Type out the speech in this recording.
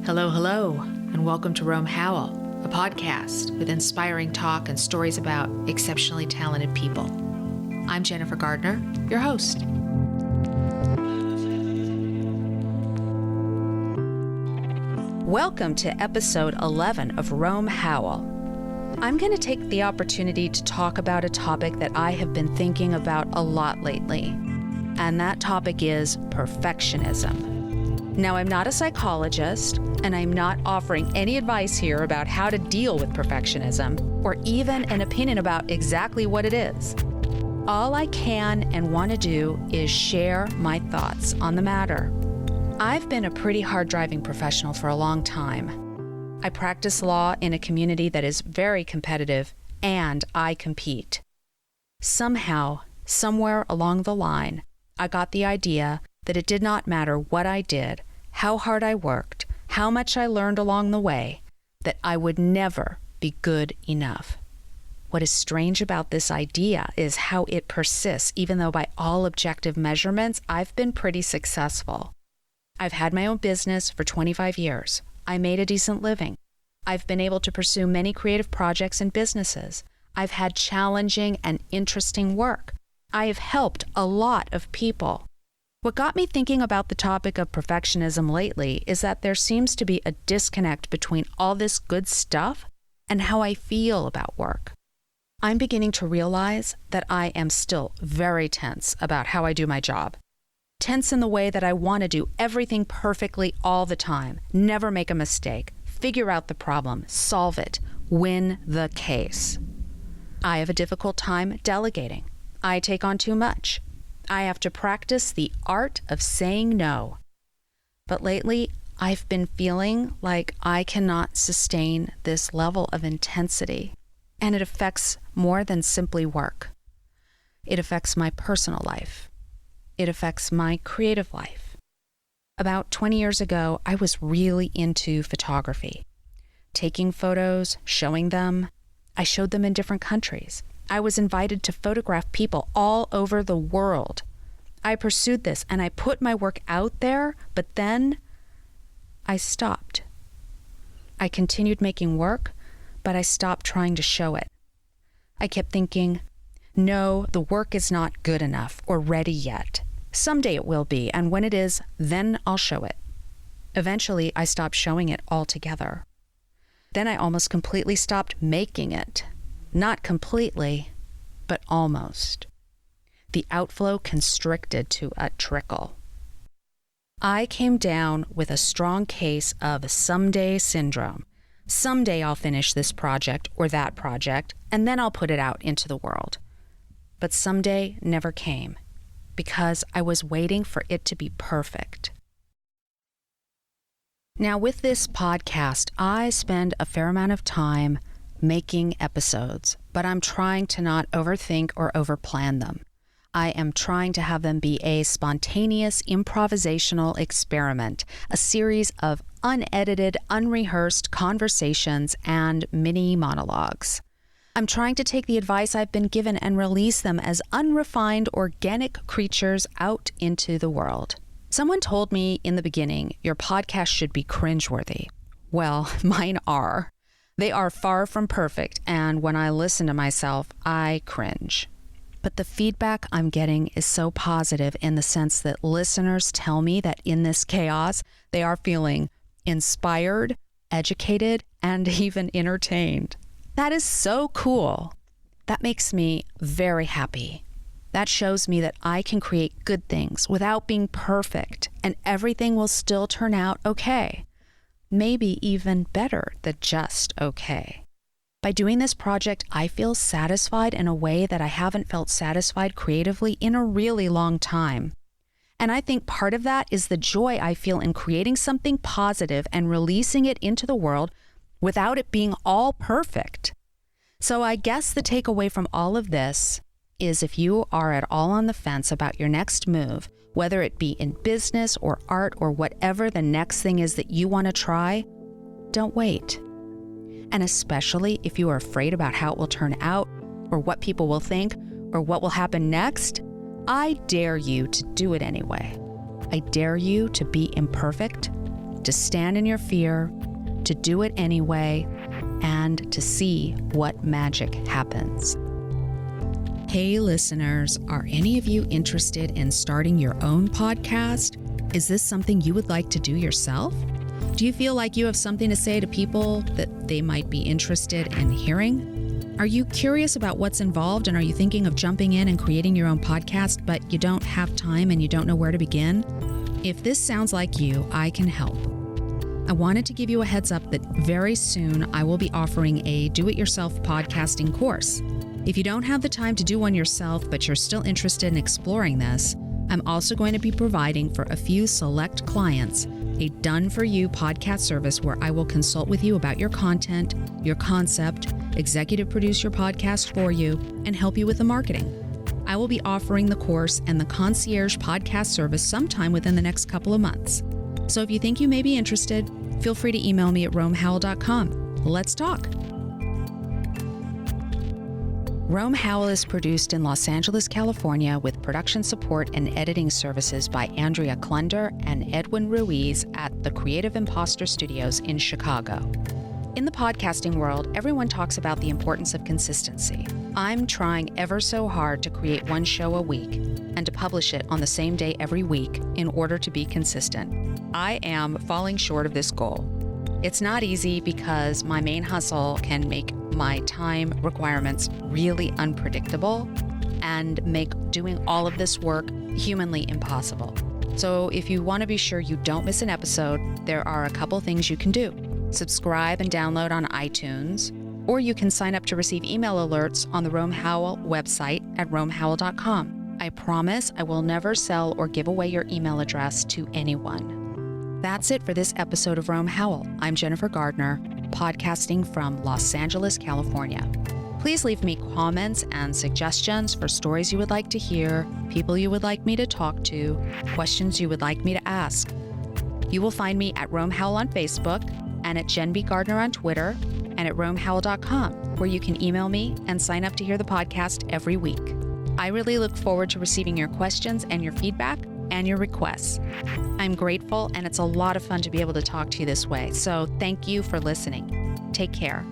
Hello, hello, and welcome to Rome Howell, a podcast with inspiring talk and stories about exceptionally talented people. I'm Jennifer Gardner, your host. Welcome to episode 11 of Rome Howell. I'm going to take the opportunity to talk about a topic that I have been thinking about a lot lately, and that topic is perfectionism. Now, I'm not a psychologist, and I'm not offering any advice here about how to deal with perfectionism, or even an opinion about exactly what it is. All I can and want to do is share my thoughts on the matter. I've been a pretty hard-driving professional for a long time. I practice law in a community that is very competitive, and I compete. Somehow, somewhere along the line, I got the idea that it did not matter what I did, how hard I worked, how much I learned along the way, that I would never be good enough. What is strange about this idea is how it persists, even though by all objective measurements, I've been pretty successful. I've had my own business for 25 years. I made a decent living. I've been able to pursue many creative projects and businesses. I've had challenging and interesting work. I have helped a lot of people. What got me thinking about the topic of perfectionism lately is that there seems to be a disconnect between all this good stuff and how I feel about work. I'm beginning to realize that I am still very tense about how I do my job. Tense in the way that I want to do everything perfectly all the time, never make a mistake, figure out the problem, solve it, win the case. I have a difficult time delegating. I take on too much. I have to practice the art of saying no. But lately, I've been feeling like I cannot sustain this level of intensity, and it affects more than simply work. It affects my personal life. It affects my creative life. About 20 years ago, I was really into photography. Taking photos, showing them. I showed them in different countries. I was invited to photograph people all over the world. I pursued this and I put my work out there, but then I stopped. I continued making work, but I stopped trying to show it. I kept thinking, no, the work is not good enough or ready yet. Someday it will be, and when it is, then I'll show it. Eventually, I stopped showing it altogether. Then I almost completely stopped making it. Not completely, but almost. The outflow constricted to a trickle. I came down with a strong case of someday syndrome. Someday I'll finish this project or that project, and then I'll put it out into the world. But someday never came, because I was waiting for it to be perfect. Now, with this podcast, I spend a fair amount of time making episodes, but I'm trying to not overthink or overplan them. I am trying to have them be a spontaneous, improvisational experiment, a series of unedited, unrehearsed conversations and mini monologues. I'm trying to take the advice I've been given and release them as unrefined, organic creatures out into the world. Someone told me in the beginning, your podcast should be cringeworthy. Well, mine are. They are far from perfect, and when I listen to myself, I cringe. But the feedback I'm getting is so positive in the sense that listeners tell me that in this chaos, they are feeling inspired, educated, and even entertained. That is so cool. That makes me very happy. That shows me that I can create good things without being perfect, and everything will still turn out okay. Maybe even better than just okay. By doing this project, I feel satisfied in a way that I haven't felt satisfied creatively in a really long time. And I think part of that is the joy I feel in creating something positive and releasing it into the world without it being all perfect. So I guess the takeaway from all of this is if you are at all on the fence about your next move, whether it be in business or art or whatever the next thing is that you want to try, don't wait. And especially if you are afraid about how it will turn out or what people will think or what will happen next, I dare you to do it anyway. I dare you to be imperfect to stand in your fear, to do it anyway, and to see what magic happens. Hey listeners, are any of you interested in starting your own podcast? Is this something you would like to do yourself? Do you feel like you have something to say to people that they might be interested in hearing? Are you curious about what's involved, and are you thinking of jumping in and creating your own podcast, but you don't have time and you don't know where to begin? If this sounds like you, I can help. I wanted to give you a heads up that very soon I will be offering a do-it-yourself podcasting course. If you don't have the time to do one yourself, but you're still interested in exploring this, I'm also going to be providing for a few select clients a done-for-you podcast service where I will consult with you about your content, your concept, executive produce your podcast for you, and help you with the marketing. I will be offering the course and the concierge podcast service sometime within the next couple of months. So if you think you may be interested, feel free to email me at romehowell.com. Let's talk. Rome Howell is produced in Los Angeles, California, with production support and editing services by Andrea Klunder and Edwin Ruiz at the Creative Imposter Studios in Chicago. In the podcasting world, everyone talks about the importance of consistency. I'm trying ever so hard to create one show a week and to publish it on the same day every week in order to be consistent. I am falling short of this goal. It's not easy because my main hustle can make my time requirements really unpredictable and make doing all of this work humanly impossible. So if you want to be sure you don't miss an episode, there are a couple things you can do. Subscribe and download on iTunes, or you can sign up to receive email alerts on the Rome Howell website at romehowell.com. I promise I will never sell or give away your email address to anyone. That's it for this episode of Rome Howell. I'm Jennifer Gardner, podcasting from Los Angeles, California. Please leave me comments and suggestions for stories you would like to hear, people you would like me to talk to, questions you would like me to ask. You will find me at Rome Howell on Facebook and at Jen B. Gardner on Twitter and at romehowell.com, where you can email me and sign up to hear the podcast every week. I really look forward to receiving your questions and your feedback and your requests. I'm grateful, and it's a lot of fun to be able to talk to you this way. So thank you for listening. Take care.